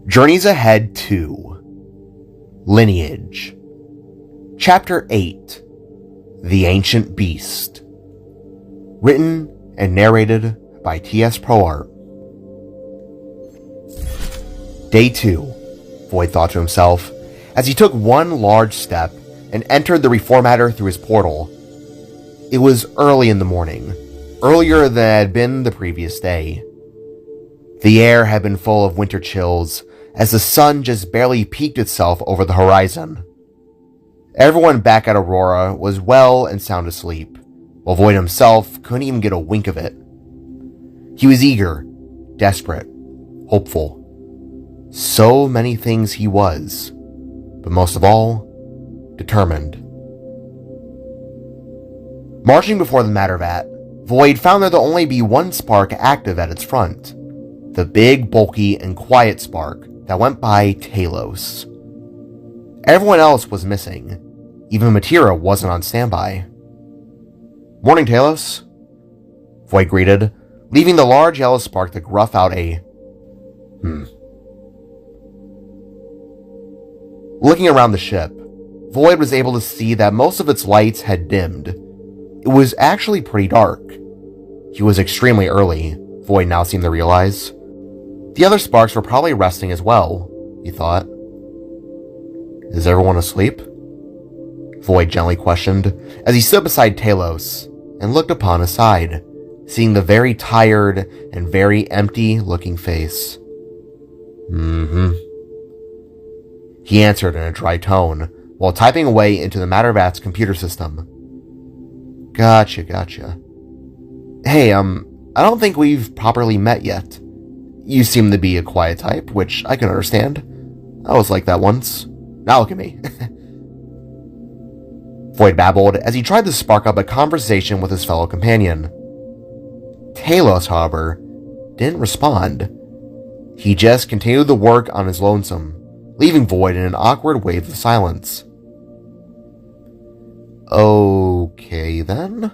Journeys Ahead 2 Lineage Chapter 8 The Ancient Beast. Written and narrated by T.S. ProArt. Day 2, Void thought to himself, as he took one large step and entered the reformator through his portal. It was early in the morning, earlier than it had been the previous day. The air had been full of winter chills, as the sun just barely peeked itself over the horizon. Everyone back at Aurora was well and sound asleep, while Void himself couldn't even get a wink of it. He was eager, desperate, hopeful. So many things he was, but most of all, determined. Marching before the matter vat, Void found there to only be one spark active at its front. The big, bulky, and quiet spark that went by Talos. Everyone else was missing. Even Matira wasn't on standby. "Morning, Talos," Void greeted, leaving the large yellow spark to gruff out a Looking around the ship, Void was able to see that most of its lights had dimmed. It was actually pretty dark. He was extremely early, Void now seemed to realize. The other sparks were probably resting as well, he thought. "Is everyone asleep?" Void gently questioned, as he stood beside Talos and looked upon his side, seeing the very tired and very empty-looking face. He answered in a dry tone, while typing away into the matter vat's computer system. Gotcha. Hey, I don't think we've properly met yet. You seem to be a quiet type, which I can understand. I was like that once. Now look at me." Void babbled as he tried to spark up a conversation with his fellow companion. Talos, however, didn't respond. He just continued the work on his lonesome, leaving Void in an awkward wave of silence. "Okay, then.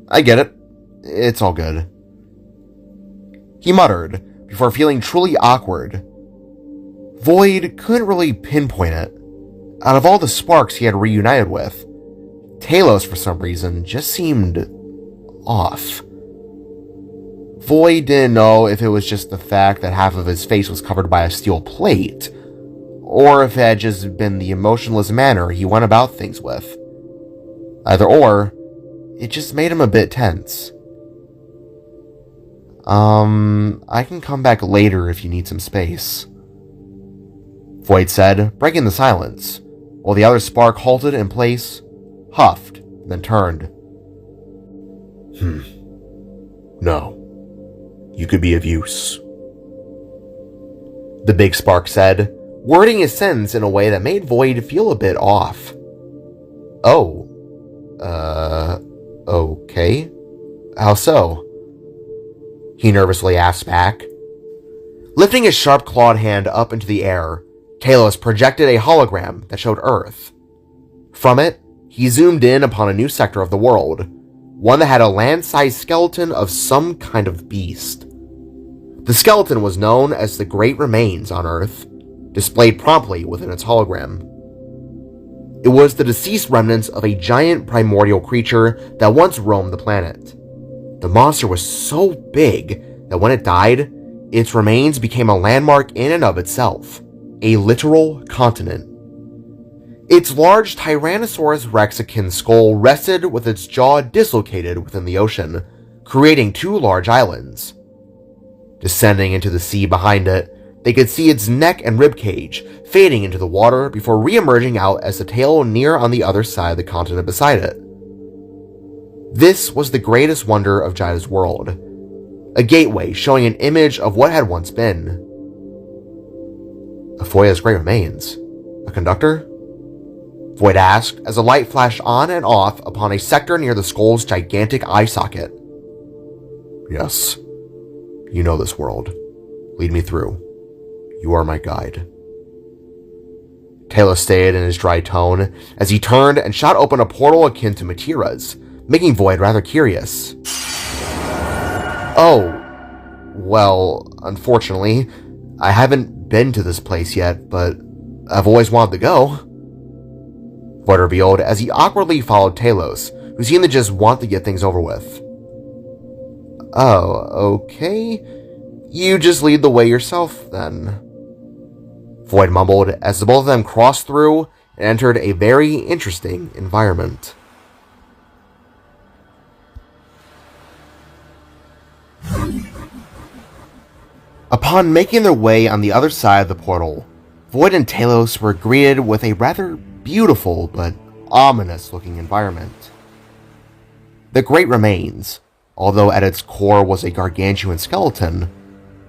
I get it. It's all good," he muttered, before feeling truly awkward. Void couldn't really pinpoint it. Out of all the sparks he had reunited with, Talos, for some reason, just seemed off. Void didn't know if it was just the fact that half of his face was covered by a steel plate, or if it had just been the emotionless manner he went about things with. Either or, it just made him a bit tense. I can come back later if you need some space," Void said, breaking the silence, while the other spark halted in place, huffed, then turned. "No. You could be of use," the big spark said, wording his sentence in a way that made Void feel a bit off. Okay. How so?" he nervously asked back. Lifting his sharp-clawed hand up into the air, Talos projected a hologram that showed Earth. From it, he zoomed in upon a new sector of the world, one that had a land-sized skeleton of some kind of beast. The skeleton was known as the Great Remains on Earth, displayed promptly within its hologram. It was the deceased remnants of a giant primordial creature that once roamed the planet. The monster was so big that when it died, its remains became a landmark in and of itself, a literal continent. Its large Tyrannosaurus Rex-akin skull rested with its jaw dislocated within the ocean, creating two large islands. Descending into the sea behind it, they could see its neck and ribcage fading into the water before re-emerging out as the tail near on the other side of the continent beside it. This was the greatest wonder of Jaida's world, a gateway showing an image of what had once been. "Afoya's Great Remains? A conductor?" Void asked as a light flashed on and off upon a sector near the skull's gigantic eye socket. "Yes. You know this world. Lead me through. You are my guide," Talos stated in his dry tone as he turned and shot open a portal akin to Matira's, making Void rather curious. "Oh, well, unfortunately, I haven't haven't been to this place yet, but I've always wanted to go," Void revealed as he awkwardly followed Talos, who seemed to just want to get things over with. "Oh, okay. You just lead the way yourself, then," Void mumbled as the both of them crossed through and entered a very interesting environment. Upon making their way on the other side of the portal, Void and Talos were greeted with a rather beautiful but ominous-looking environment. The Great Remains, although at its core was a gargantuan skeleton,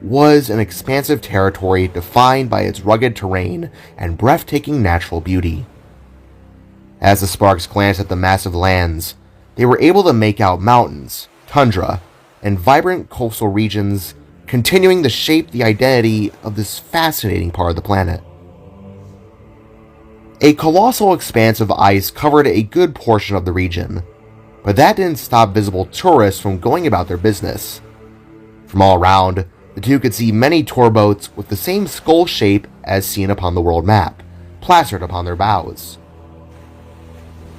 was an expansive territory defined by its rugged terrain and breathtaking natural beauty. As the Sparks glanced at the massive lands, they were able to make out mountains, tundra, and vibrant coastal regions continuing to shape the identity of this fascinating part of the planet. A colossal expanse of ice covered a good portion of the region, but that didn't stop visible tourists from going about their business. From all around, the two could see many tour boats with the same skull shape as seen upon the world map, plastered upon their bows.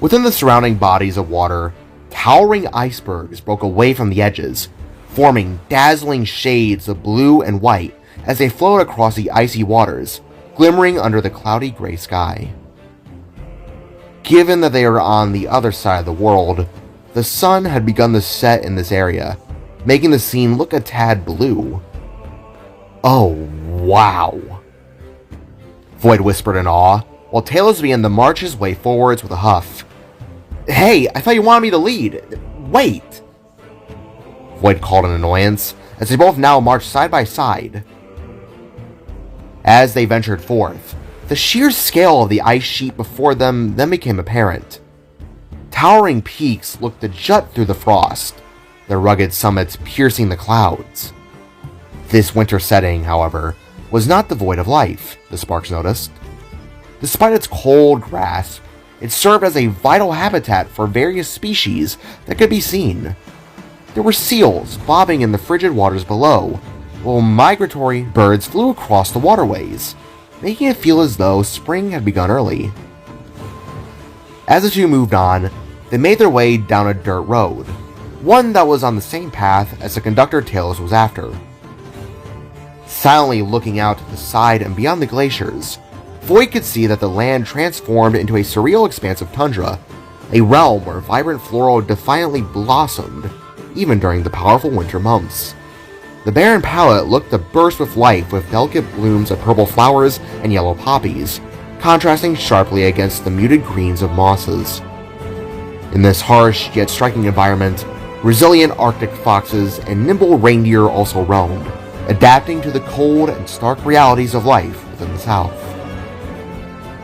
Within the surrounding bodies of water, towering icebergs broke away from the edges, forming dazzling shades of blue and white as they floated across the icy waters, glimmering under the cloudy gray sky. Given that they are on the other side of the world, the sun had begun to set in this area, making the scene look a tad blue. "Oh, wow," Void whispered in awe, while Talos began to march his way forwards with a huff. "Hey, I thought you wanted me to lead. Wait," Void called in annoyance, as they both now marched side by side. As they ventured forth, the sheer scale of the ice sheet before them then became apparent. Towering peaks looked to jut through the frost, their rugged summits piercing the clouds. This winter setting, however, was not devoid of life, the Sparks noticed. Despite its cold grasp, it served as a vital habitat for various species that could be seen. There were seals bobbing in the frigid waters below, while migratory birds flew across the waterways, making it feel as though spring had begun early. As the two moved on, they made their way down a dirt road, one that was on the same path as the conductor Talos was after. Silently looking out to the side and beyond the glaciers, Void could see that the land transformed into a surreal expanse of tundra, a realm where vibrant flora defiantly blossomed, even during the powerful winter months. The barren palette looked to burst with life with delicate blooms of purple flowers and yellow poppies, contrasting sharply against the muted greens of mosses. In this harsh yet striking environment, resilient Arctic foxes and nimble reindeer also roamed, adapting to the cold and stark realities of life within the south.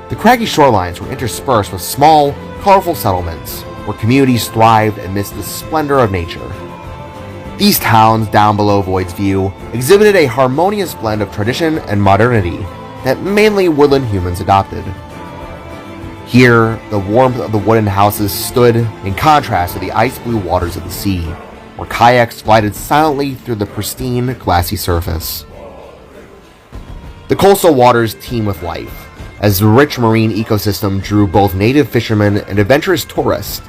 The craggy shorelines were interspersed with small, colorful settlements, where communities thrived amidst the splendor of nature. These towns down below Void's view exhibited a harmonious blend of tradition and modernity that mainly woodland humans adopted. Here, the warmth of the wooden houses stood in contrast to the ice-blue waters of the sea, where kayaks glided silently through the pristine, glassy surface. The coastal waters teem with life, as the rich marine ecosystem drew both native fishermen and adventurous tourists.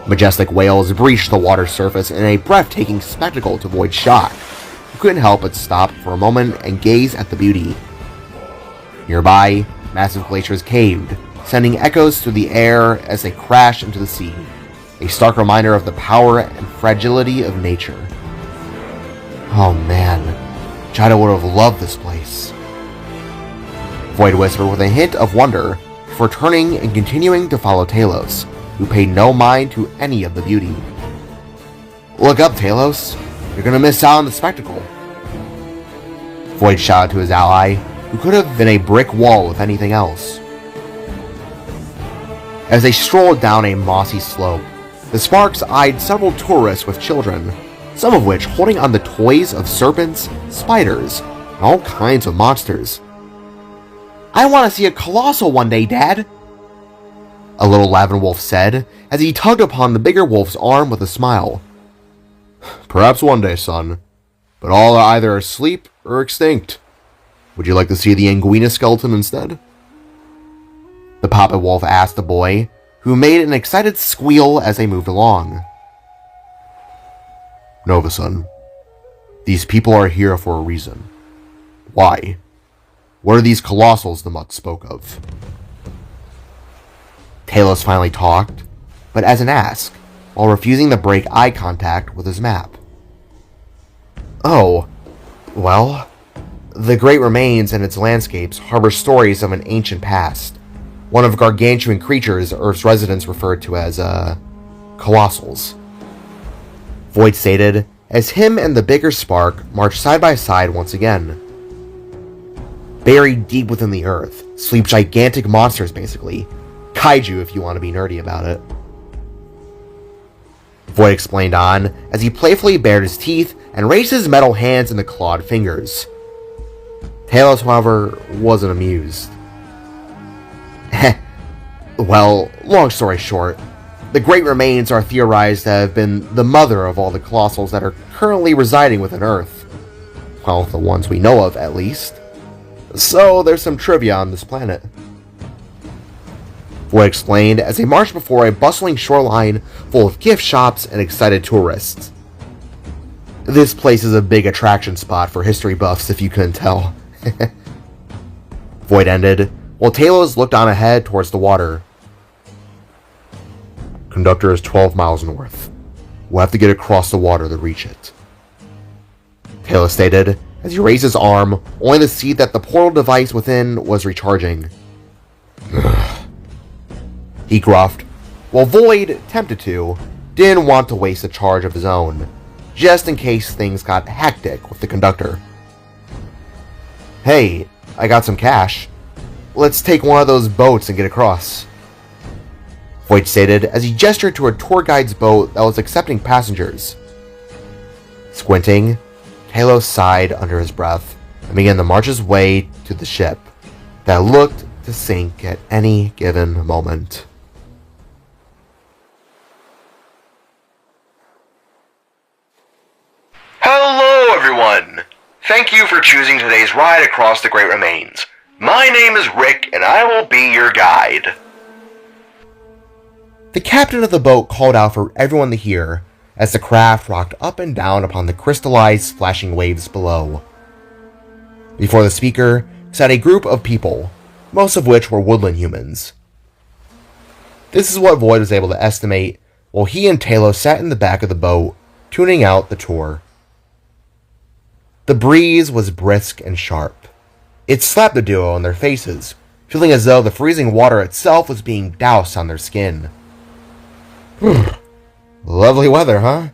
Majestic whales breached the water surface in a breathtaking spectacle to Void's shock, who couldn't help but stop for a moment and gaze at the beauty. Nearby, massive glaciers caved, sending echoes through the air as they crashed into the sea, a stark reminder of the power and fragility of nature. "Oh man, Chida would have loved this place," Void whispered with a hint of wonder before turning and continuing to follow Talos, who paid no mind to any of the beauty. "Look up, Talos. You're gonna miss out on the spectacle," Void shouted to his ally, who could have been a brick wall if anything else. As they strolled down a mossy slope, the Sparks eyed several tourists with children, some of which holding on to toys of serpents, spiders, and all kinds of monsters. "I want to see a colossal one day, Dad," a little Lavin wolf said as he tugged upon the bigger wolf's arm with a smile. "Perhaps one day, son, but all are either asleep or extinct," Would you like to see the Anguina skeleton instead? The Papa Wolf asked the boy, who made an excited squeal as they moved along. Nova, son. These people are here for a reason. Why? What are these colossals the mutt spoke of? Talos finally talked, but as an ask, while refusing to break eye contact with his map. Oh, well, the Great Remains and its landscapes harbor stories of an ancient past, one of gargantuan creatures Earth's residents referred to as, colossals. Void stated, as him and the bigger Spark marched side by side once again. Buried deep within the Earth sleep gigantic monsters, basically. Kaiju, if you want to be nerdy about it. Void explained on, as he playfully bared his teeth and raised his metal hands into clawed fingers. Talos, however, wasn't amused. Well, long story short, the Great Remains are theorized to have been the mother of all the colossals that are currently residing within Earth. Well, the ones we know of, at least. So, there's some trivia on this planet. Void explained as they marched before a bustling shoreline full of gift shops and excited tourists. This place is a big attraction spot for history buffs, if you couldn't tell. Void ended, while Talos looked on ahead towards the water. Conductor is 12 miles north. We'll have to get across the water to reach it. Talos stated, as he raised his arm, only to see that the portal device within was recharging. He gruffed, while Void, tempted to, didn't want to waste a charge of his own, just in case things got hectic with the conductor. Hey, I got some cash. Let's take one of those boats and get across. Void stated as he gestured to a tour guide's boat that was accepting passengers. Squinting, Talos sighed under his breath and began to march his way to the ship that looked to sink at any given moment. Hello, everyone! Thank you for choosing today's ride across the Great Remains. My name is Rick, and I will be your guide. The captain of the boat called out for everyone to hear as the craft rocked up and down upon the crystallized, splashing waves below. Before the speaker sat a group of people, most of which were woodland humans. This is what Void was able to estimate while he and Talos sat in the back of the boat, tuning out the tour. The breeze was brisk and sharp. It slapped the duo in their faces, feeling as though the freezing water itself was being doused on their skin. Lovely weather, huh?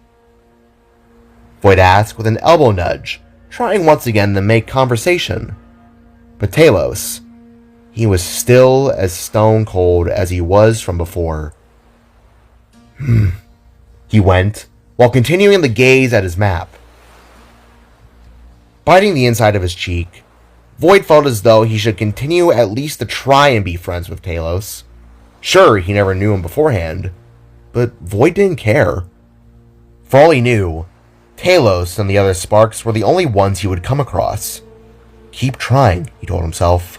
Void asked with an elbow nudge, trying once again to make conversation. But Talos, he was still as stone cold as he was from before. He went, while continuing to gaze at his map. Biting the inside of his cheek, Void felt as though he should continue at least to try and be friends with Talos. Sure, he never knew him beforehand, but Void didn't care. For all he knew, Talos and the other Sparks were the only ones he would come across. Keep trying, he told himself.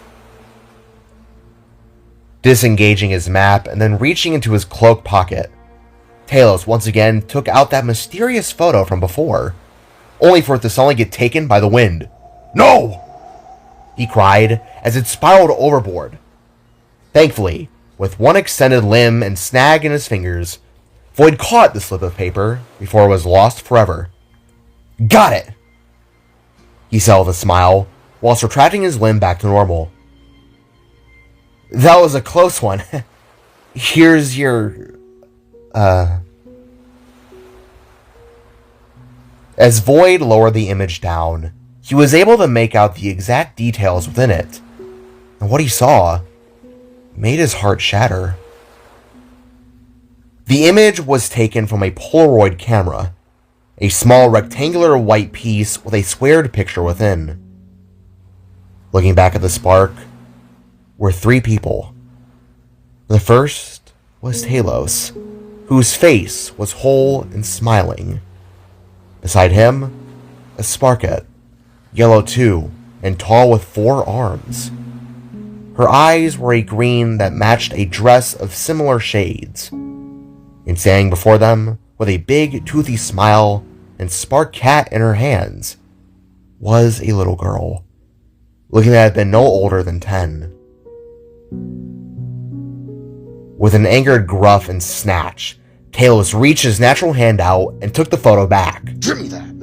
Disengaging his map and then reaching into his cloak pocket, Talos once again took out that mysterious photo from before, only for it to suddenly get taken by the wind. No! He cried as it spiraled overboard. Thankfully, with one extended limb and snag in his fingers, Void caught the slip of paper before it was lost forever. Got it! He said with a smile, whilst retracting his limb back to normal. That was a close one. Here's your... As Void lowered the image down, he was able to make out the exact details within it, and what he saw made his heart shatter. The image was taken from a Polaroid camera, a small rectangular white piece with a squared picture within. Looking back at the spark were three people. The first was Talos, whose face was whole and smiling. Beside him, a Sparket, yellow too, and tall with 4 arms. Her eyes were a green that matched a dress of similar shades. And standing before them, with a big, toothy smile and spark cat in her hands, was a little girl, looking to have been no older than 10. With an angered gruff and snatch, Talos reached his natural hand out and took the photo back. Give me that!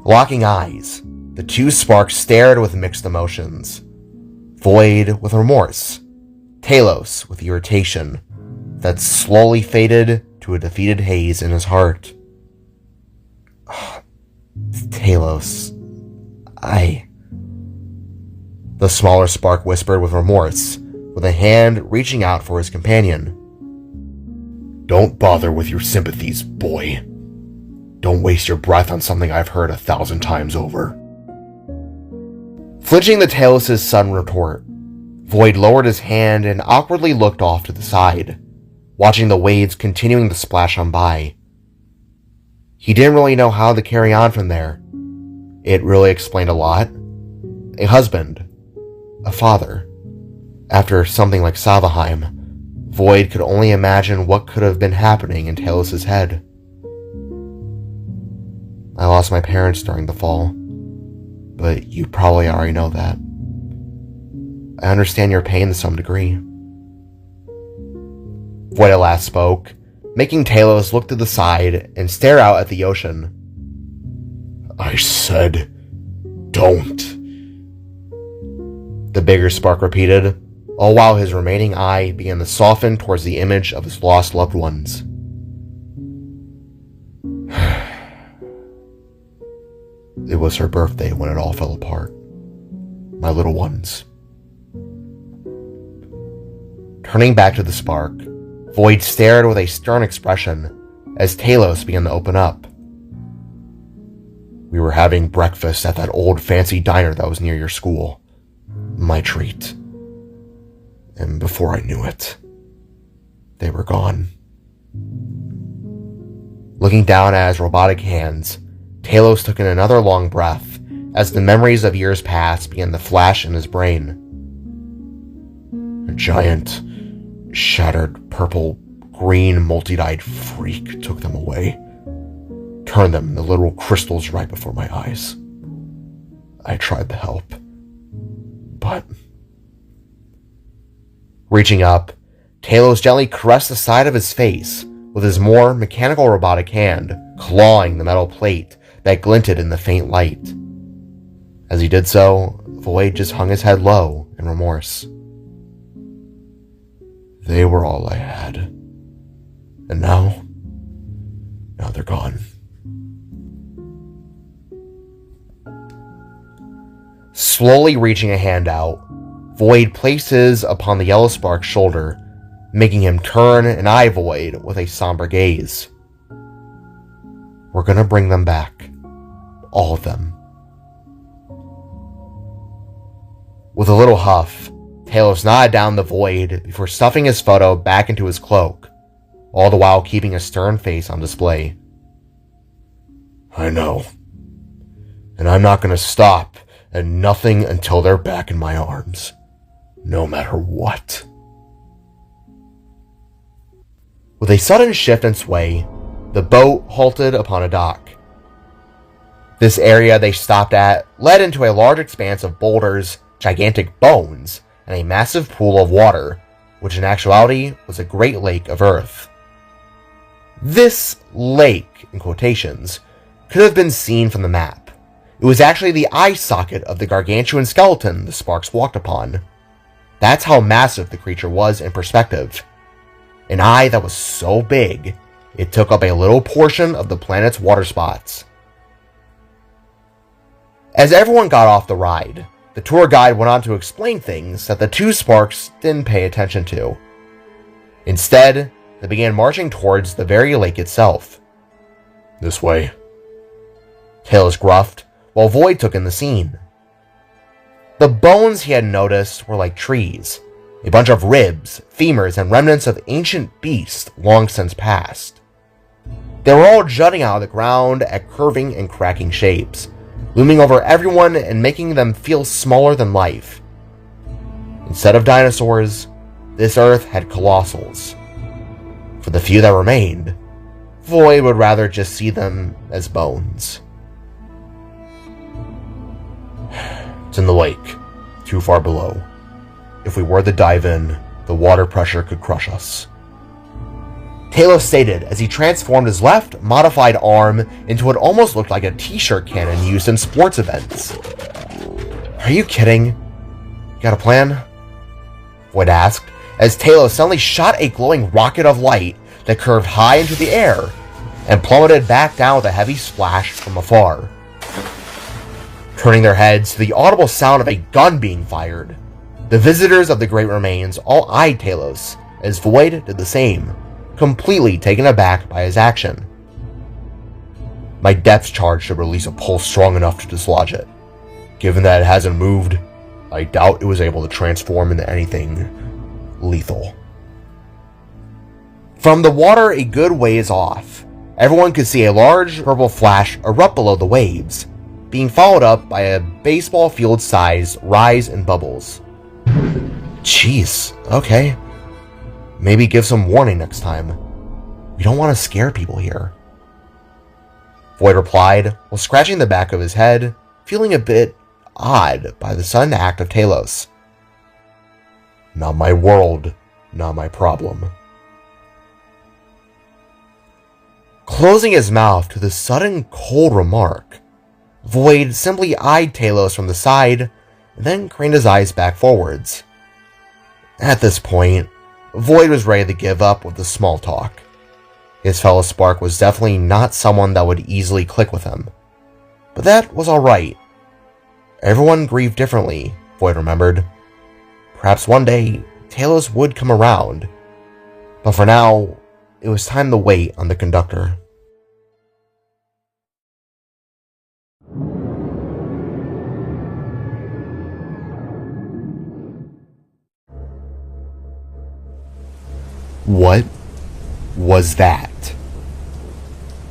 Locking eyes, the two sparks stared with mixed emotions. Void with remorse, Talos with irritation that slowly faded to a defeated haze in his heart. Talos, the smaller spark whispered with remorse, with a hand reaching out for his companion. Don't bother with your sympathies, boy. Don't waste your breath on something I've heard 1,000 times over. Flinching the Talos' sudden retort, Void lowered his hand and awkwardly looked off to the side, watching the waves continuing to splash on by. He didn't really know how to carry on from there. It really explained a lot. A husband, a father. After something like Salvaheim, Void could only imagine what could have been happening in Talos' head. I lost my parents during the fall, but you probably already know that. I understand your pain to some degree. Void at last spoke, making Talos look to the side and stare out at the ocean. I said, don't. The bigger spark repeated, all while his remaining eye began to soften towards the image of his lost loved ones. It was her birthday when it all fell apart. My little ones. Turning back to the spark, Void stared with a stern expression as Talos began to open up. We were having breakfast at that old fancy diner that was near your school. My treat. And before I knew it, they were gone. Looking down at his robotic hands, Talos took in another long breath as the memories of years past began to flash in his brain. A giant, shattered, purple-green, multi-dyed freak took them away, turned them into little crystals right before my eyes. I tried to help, but... Reaching up, Talos gently caressed the side of his face with his more mechanical robotic hand, clawing the metal plate that glinted in the faint light. As he did so, Void just hung his head low in remorse. They were all I had. And now they're gone. Slowly reaching a hand out, Void placed his upon the yellow spark's shoulder, making him turn and eye Void with a somber gaze. We're gonna bring them back. All of them. With a little huff, Talos nodded down the Void before stuffing his photo back into his cloak, all the while keeping a stern face on display. I know. And I'm not gonna stop at nothing until they're back in my arms. No matter what. With a sudden shift and sway, the boat halted upon a dock. This area they stopped at led into a large expanse of boulders, gigantic bones, and a massive pool of water, which in actuality was a great lake of earth. This lake, in quotations, could have been seen from the map. It was actually the eye socket of the gargantuan skeleton the sparks walked upon. That's how massive the creature was in perspective. An eye that was so big, it took up a little portion of the planet's water spots. As everyone got off the ride, the tour guide went on to explain things that the two sparks didn't pay attention to. Instead, they began marching towards the very lake itself. This way. Talos gruffed, while Void took in the scene. The bones he had noticed were like trees, a bunch of ribs, femurs, and remnants of ancient beasts long since passed. They were all jutting out of the ground at curving and cracking shapes, looming over everyone and making them feel smaller than life. Instead of dinosaurs, this Earth had colossals. For the few that remained, Void would rather just see them as bones. It's in the lake, too far below. If we were to dive in, the water pressure could crush us, Talos stated as he transformed his left, modified arm into what almost looked like a t-shirt cannon used in sports events. Are you kidding? Got a plan? Void asked, as Talos suddenly shot a glowing rocket of light that curved high into the air and plummeted back down with a heavy splash from afar. Turning their heads to the audible sound of a gun being fired, the visitors of the Great Remains all eyed Talos as Void did the same, completely taken aback by his action. My depth charge should release a pulse strong enough to dislodge it. Given that it hasn't moved, I doubt it was able to transform into anything lethal. From the water a good ways off, everyone could see a large purple flash erupt below the waves, being followed up by a baseball field-sized rise in bubbles. Jeez, okay. Maybe give some warning next time. We don't want to scare people here. Void replied, while scratching the back of his head, feeling a bit odd by the sudden act of Talos. Not my world, not my problem. Closing his mouth to the sudden cold remark, Void simply eyed Talos from the side, and then craned his eyes back forwards. At this point, Void was ready to give up with the small talk. His fellow Spark was definitely not someone that would easily click with him. But that was alright. Everyone grieved differently, Void remembered. Perhaps one day, Talos would come around. But for now, it was time to wait on the conductor. What was that?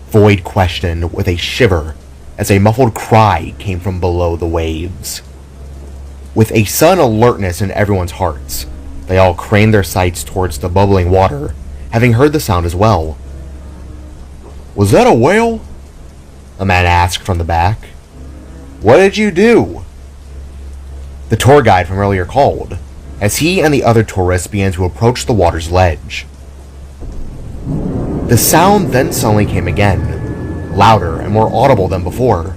Void questioned with a shiver as a muffled cry came from below the waves. With a sudden alertness in everyone's hearts, they all craned their sights towards the bubbling water, having heard the sound as well. Was that a whale? A man asked from the back. What did you do? The tour guide from earlier called, as he and the other tourists began to approach the water's ledge. The sound then suddenly came again, louder and more audible than before.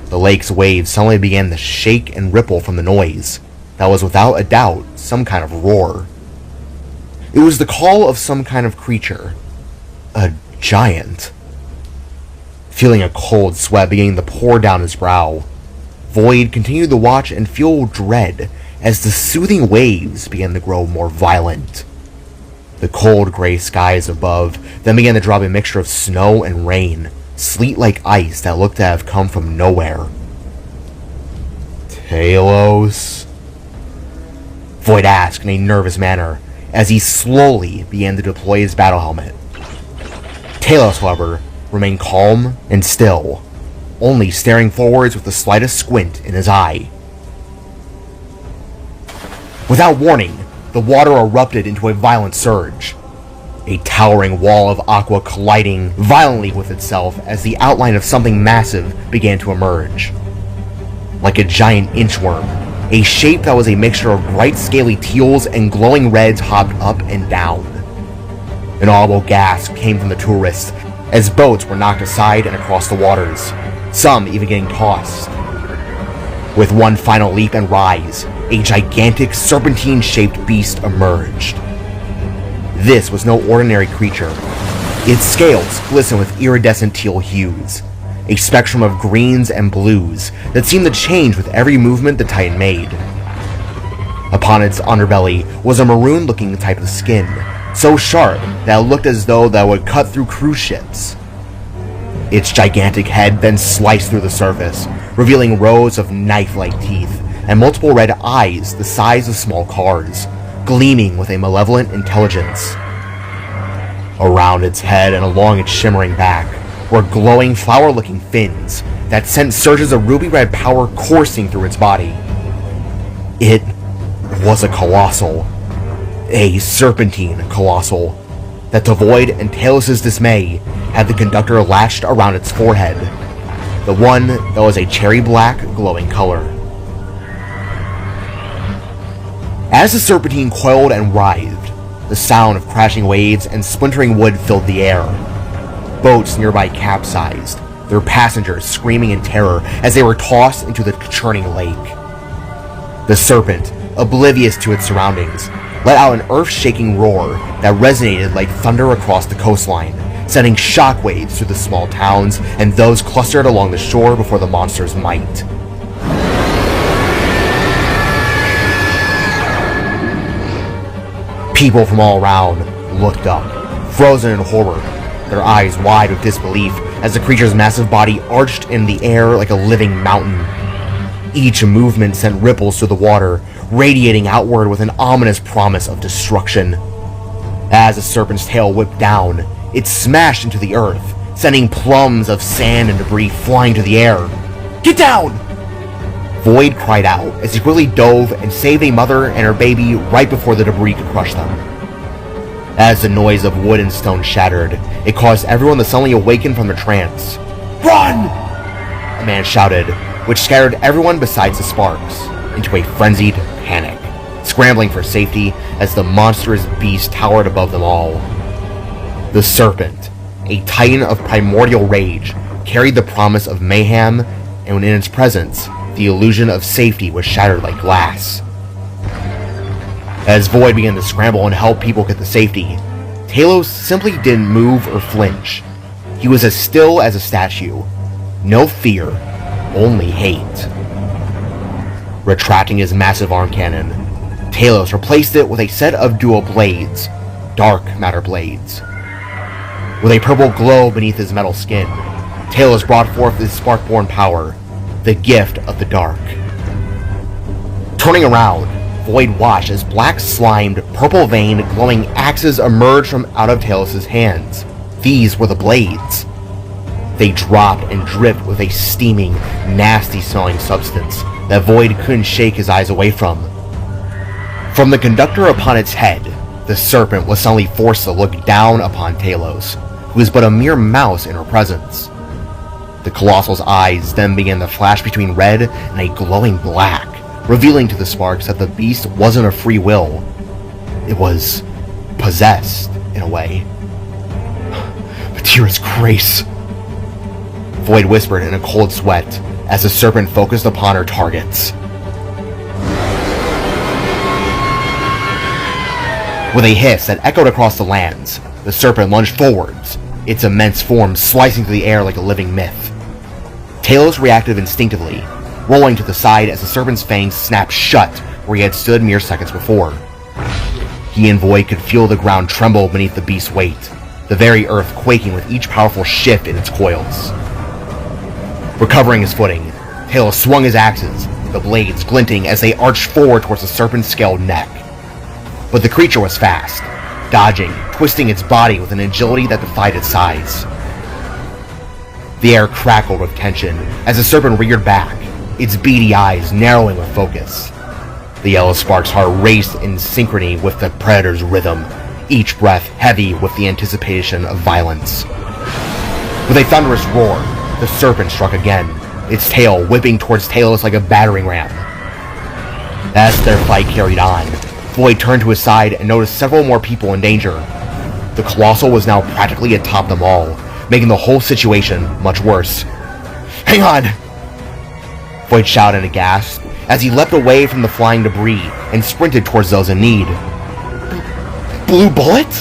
The lake's waves suddenly began to shake and ripple from the noise that was without a doubt some kind of roar. It was the call of some kind of creature, a giant. Feeling a cold sweat beginning to pour down his brow, Void continued to watch and feel dread as the soothing waves began to grow more violent. The cold gray skies above then began to drop a mixture of snow and rain, sleet-like ice that looked to have come from nowhere. Talos? Void asked in a nervous manner as he slowly began to deploy his battle helmet. Talos, however, remained calm and still, only staring forwards with the slightest squint in his eye. Without warning, the water erupted into a violent surge, a towering wall of aqua colliding violently with itself as the outline of something massive began to emerge. Like a giant inchworm, a shape that was a mixture of bright scaly teals and glowing reds hopped up and down. An audible gasp came from the tourists as boats were knocked aside and across the waters, some even getting tossed. With one final leap and rise, a gigantic serpentine-shaped beast emerged. This was no ordinary creature. Its scales glistened with iridescent teal hues, a spectrum of greens and blues that seemed to change with every movement the Titan made. Upon its underbelly was a maroon-looking type of skin, so sharp that it looked as though that would cut through cruise ships. Its gigantic head then sliced through the surface, revealing rows of knife-like teeth and multiple red eyes the size of small cars, gleaming with a malevolent intelligence. Around its head and along its shimmering back were glowing flower-looking fins that sent surges of ruby-red power coursing through its body. It was a colossal, a serpentine colossal, that to Void and Talos' dismay had the conductor latched around its forehead, the one that was a cherry black glowing color. As the serpentine coiled and writhed, the sound of crashing waves and splintering wood filled the air. Boats nearby capsized, their passengers screaming in terror as they were tossed into the churning lake. The serpent, oblivious to its surroundings, let out an earth-shaking roar that resonated like thunder across the coastline, sending shockwaves through the small towns and those clustered along the shore before the monster's might. People from all around looked up, frozen in horror, their eyes wide with disbelief as the creature's massive body arched in the air like a living mountain. Each movement sent ripples through the water, radiating outward with an ominous promise of destruction. As the serpent's tail whipped down, it smashed into the earth, sending plumes of sand and debris flying to the air. "Get down!" Void cried out as he quickly dove and saved a mother and her baby right before the debris could crush them. As the noise of wood and stone shattered, it caused everyone to suddenly awaken from their trance. "Run!" a man shouted, which scattered everyone besides the sparks into a frenzied panic, scrambling for safety as the monstrous beast towered above them all. The serpent, a titan of primordial rage, carried the promise of mayhem, and in its presence, the illusion of safety was shattered like glass. As Void began to scramble and help people get to safety, Talos simply didn't move or flinch. He was as still as a statue. No fear, only hate. Retracting his massive arm cannon, Talos replaced it with a set of dual blades, dark matter blades. With a purple glow beneath his metal skin, Talos brought forth his spark-born power, the gift of the dark. Turning around, Void watched as black-slimed, purple-veined, glowing axes emerged from out of Talos' hands. These were the blades. They dropped and dripped with a steaming, nasty-smelling substance that Void couldn't shake his eyes away from. From the conductor upon its head, the serpent was suddenly forced to look down upon Talos, who was but a mere mouse in her presence. The colossal's eyes then began to flash between red and a glowing black, revealing to the sparks that the beast wasn't a free will. It was possessed, in a way. "Matira's grace," Void whispered in a cold sweat as the serpent focused upon her targets. With a hiss that echoed across the lands, the serpent lunged forwards, its immense form slicing through the air like a living myth. Talos reacted instinctively, rolling to the side as the serpent's fangs snapped shut where he had stood mere seconds before. He and Void could feel the ground tremble beneath the beast's weight, the very earth quaking with each powerful shift in its coils. Recovering his footing, Talos swung his axes, the blades glinting as they arched forward towards the serpent's scaled neck. But the creature was fast, dodging, twisting its body with an agility that defied its size. The air crackled with tension as the serpent reared back, its beady eyes narrowing with focus. The yellow spark's heart raced in synchrony with the predator's rhythm, each breath heavy with the anticipation of violence. With a thunderous roar, the serpent struck again, its tail whipping towards Talos like a battering ram. As their fight carried on, Void turned to his side and noticed several more people in danger. The colossal was now practically atop them all, making the whole situation much worse. "Hang on!" Void shouted aghast as he leapt away from the flying debris and sprinted towards those in need. "Blue bullet?"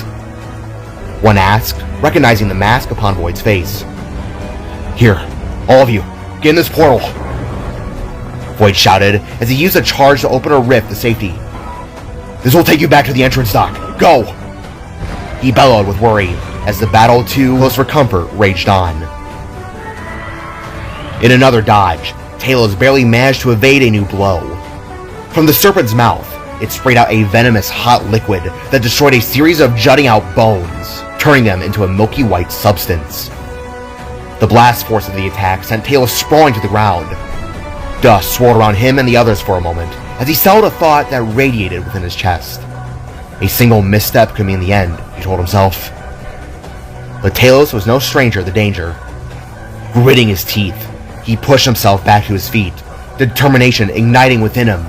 one asked, recognizing the mask upon Void's face. "Here, all of you, get in this portal!" Void shouted as he used a charge to open a rift to safety. "This will take you back to the entrance dock. Go!" He bellowed with worry as the battle too close for comfort raged on. In another dodge, Talos barely managed to evade a new blow. From the serpent's mouth, it sprayed out a venomous hot liquid that destroyed a series of jutting out bones, turning them into a milky white substance. The blast force of the attack sent Talos sprawling to the ground. Dust swirled around him and the others for a moment, as he settled a thought that radiated within his chest. A single misstep could mean the end, he told himself. But Talos was no stranger to the danger. Gritting his teeth, he pushed himself back to his feet, determination igniting within him.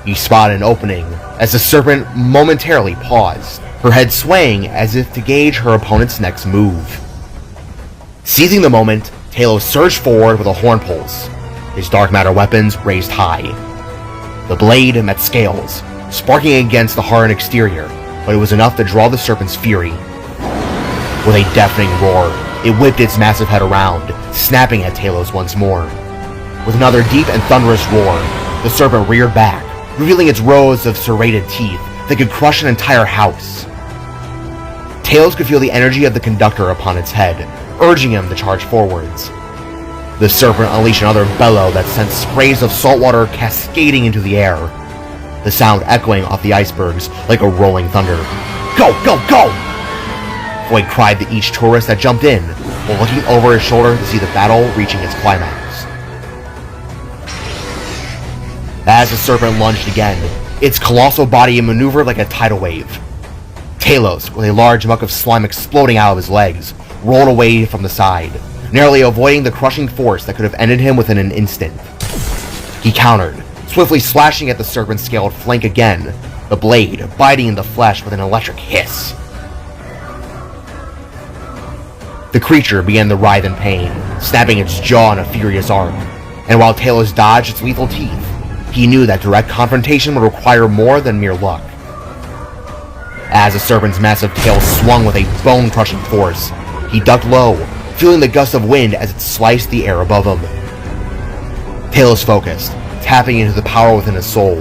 He spotted an opening as the serpent momentarily paused, her head swaying as if to gauge her opponent's next move. Seizing the moment, Talos surged forward with a horn pulse, his dark matter weapons raised high. The blade met scales, sparking against the hardened exterior, but it was enough to draw the serpent's fury. With a deafening roar, it whipped its massive head around, snapping at Talos once more. With another deep and thunderous roar, the serpent reared back, revealing its rows of serrated teeth that could crush an entire house. Talos could feel the energy of the conductor upon its head, urging him to charge forwards. The serpent unleashed another bellow that sent sprays of salt water cascading into the air, the sound echoing off the icebergs like a rolling thunder. "Go, go, go!" Floyd cried to each tourist that jumped in, while looking over his shoulder to see the battle reaching its climax. As the serpent lunged again, its colossal body maneuvered like a tidal wave. Talos, with a large muck of slime exploding out of his legs, rolled away from the side, narrowly avoiding the crushing force that could have ended him within an instant. He countered, swiftly slashing at the serpent's scaled flank again, the blade biting in the flesh with an electric hiss. The creature began to writhe in pain, snapping its jaw in a furious arc, and while Talos dodged its lethal teeth, he knew that direct confrontation would require more than mere luck. As the serpent's massive tail swung with a bone-crushing force, he ducked low, feeling the gust of wind as it sliced the air above him. Talos focused, tapping into the power within his soul,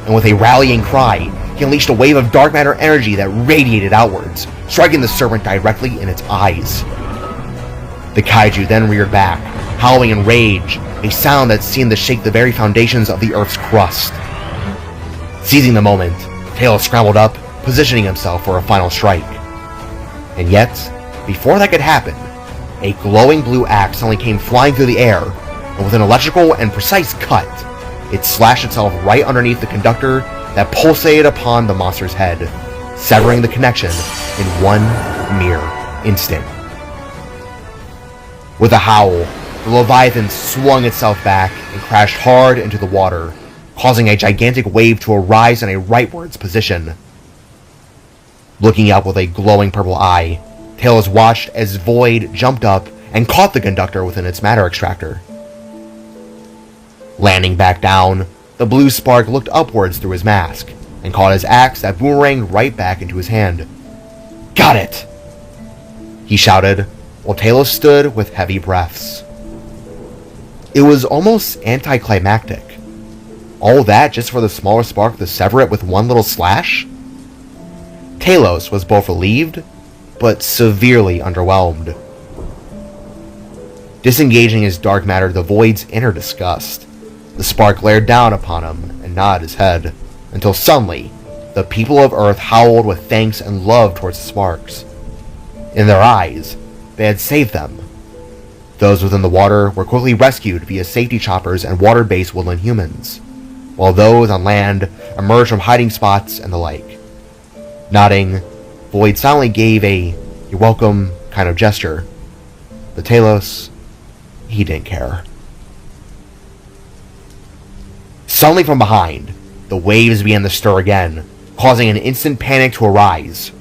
and with a rallying cry, he unleashed a wave of dark matter energy that radiated outwards, striking the serpent directly in its eyes. The kaiju then reared back, howling in rage, a sound that seemed to shake the very foundations of the Earth's crust. Seizing the moment, Talos scrambled up, positioning himself for a final strike. And yet, before that could happen, a glowing blue axe suddenly came flying through the air, and with an electrical and precise cut, it slashed itself right underneath the conductor that pulsated upon the monster's head, severing the connection in one mere instant. With a howl, the Leviathan swung itself back and crashed hard into the water, causing a gigantic wave to arise in a rightwards position. Looking up with a glowing purple eye, Talos watched as Void jumped up and caught the conductor within its matter extractor. Landing back down, the blue spark looked upwards through his mask and caught his axe that boomeranged right back into his hand. "Got it!" he shouted, while Talos stood with heavy breaths. It was almost anticlimactic. All that just for the smaller spark to sever it with one little slash? Talos was both relieved, but severely underwhelmed. Disengaging his dark matter to the Void's inner disgust, the spark glared down upon him and nodded his head, until suddenly, the people of Earth howled with thanks and love towards the sparks. In their eyes, they had saved them. Those within the water were quickly rescued via safety choppers and water-based woodland humans, while those on land emerged from hiding spots and the like. Nodding, Void silently gave a "you're welcome" kind of gesture, but Talos, he didn't care. Suddenly from behind, the waves began to stir again, causing an instant panic to arise.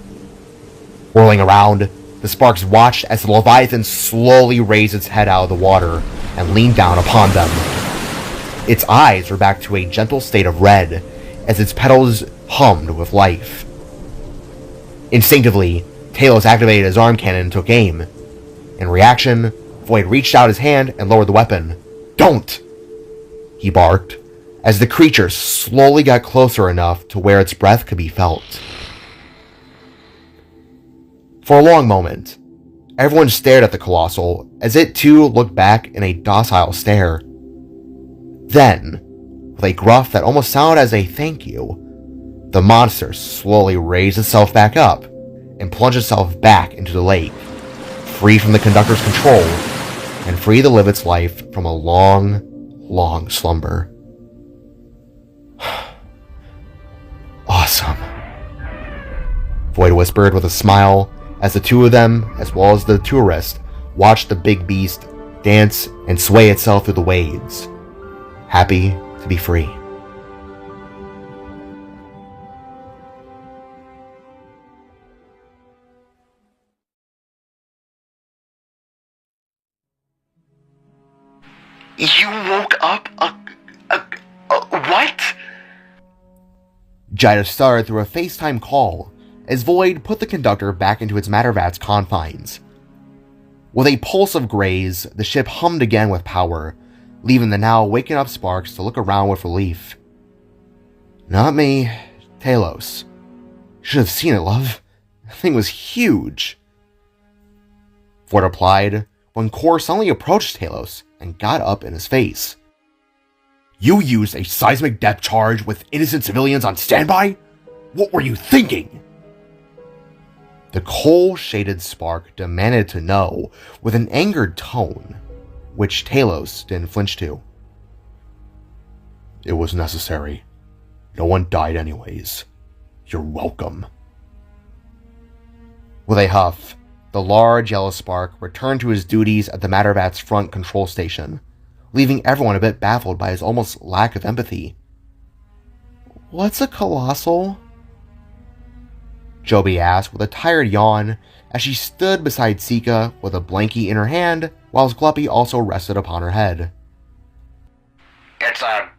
Whirling around, the sparks watched as the Leviathan slowly raised its head out of the water and leaned down upon them. Its eyes were back to a gentle state of red as its petals hummed with life. Instinctively, Talos activated his arm cannon and took aim. In reaction, Void reached out his hand and lowered the weapon. "Don't!" he barked, as the creature slowly got closer enough to where its breath could be felt. For a long moment, everyone stared at the Colossal as it too looked back in a docile stare. Then, with a gruff that almost sounded as a thank you, the monster slowly raised itself back up and plunged itself back into the lake, free from the conductor's control and free to live its life from a long, long slumber. Awesome, Void whispered with a smile as the two of them, as well as the tourist, watched the big beast dance and sway itself through the waves, happy to be free. You woke up what? Jida started through a FaceTime call as Void put the conductor back into its Mattervat's confines. With a pulse of grays, the ship hummed again with power, leaving the now waking up Sparks to look around with relief. Not me, Talos. Should have seen it, love. The thing was huge. Void replied when Core suddenly approached Talos and got up in his face. You used a seismic depth charge with innocent civilians on standby? What were you thinking? The coal-shaded Spark demanded to know with an angered tone, which Talos didn't flinch to. It was necessary. No one died anyways. You're welcome. With a huff, the large yellow Spark returned to his duties at the Mattervat's front control station, leaving everyone a bit baffled by his almost lack of empathy. What's a colossal? Joby asked with a tired yawn as she stood beside Sika with a blankie in her hand, whilst Gluppy also rested upon her head. It's a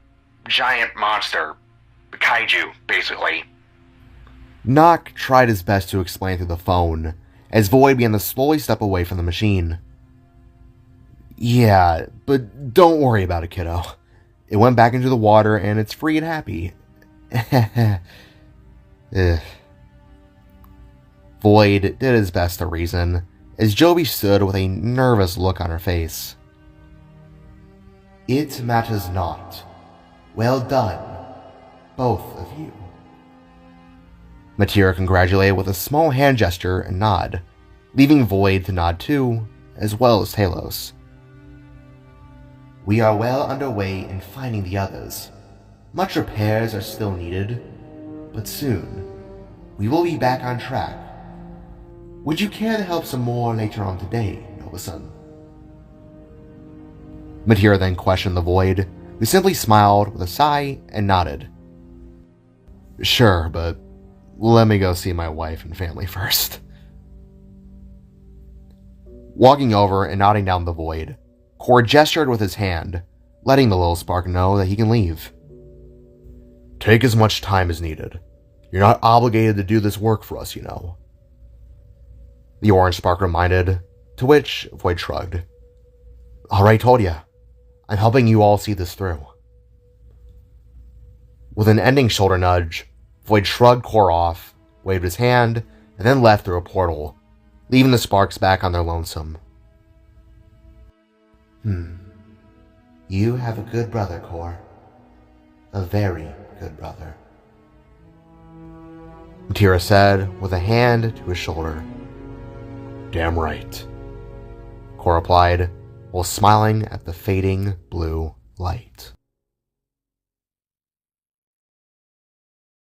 giant monster. Kaiju, basically. Nock tried his best to explain through the phone, as Void began to slowly step away from the machine. Yeah, but don't worry about it, kiddo. It went back into the water and it's free and happy. Void did his best to reason, as Joby stood with a nervous look on her face. It matters not. Well done, both of you. Matira congratulated with a small hand gesture and nod, leaving Void to nod too, as well as Talos. We are well underway in finding the others. Much repairs are still needed, but soon we will be back on track. Would you care to help some more later on today, Nova-san? Matira then questioned the Void, who simply smiled with a sigh and nodded. Sure, but let me go see my wife and family first. Walking over and nodding down the Void, Core gestured with his hand, letting the little Spark know that he can leave. Take as much time as needed. You're not obligated to do this work for us, you know. The orange Spark reminded, to which Void shrugged. Alright, told ya. I'm helping you all see this through. With an ending shoulder nudge, Void shrugged Core off, waved his hand, and then left through a portal, leaving the Sparks back on their lonesome. You have a good brother, Core. A very good brother. Matira said, with a hand to his shoulder. Damn right, Core replied, while smiling at the fading blue light.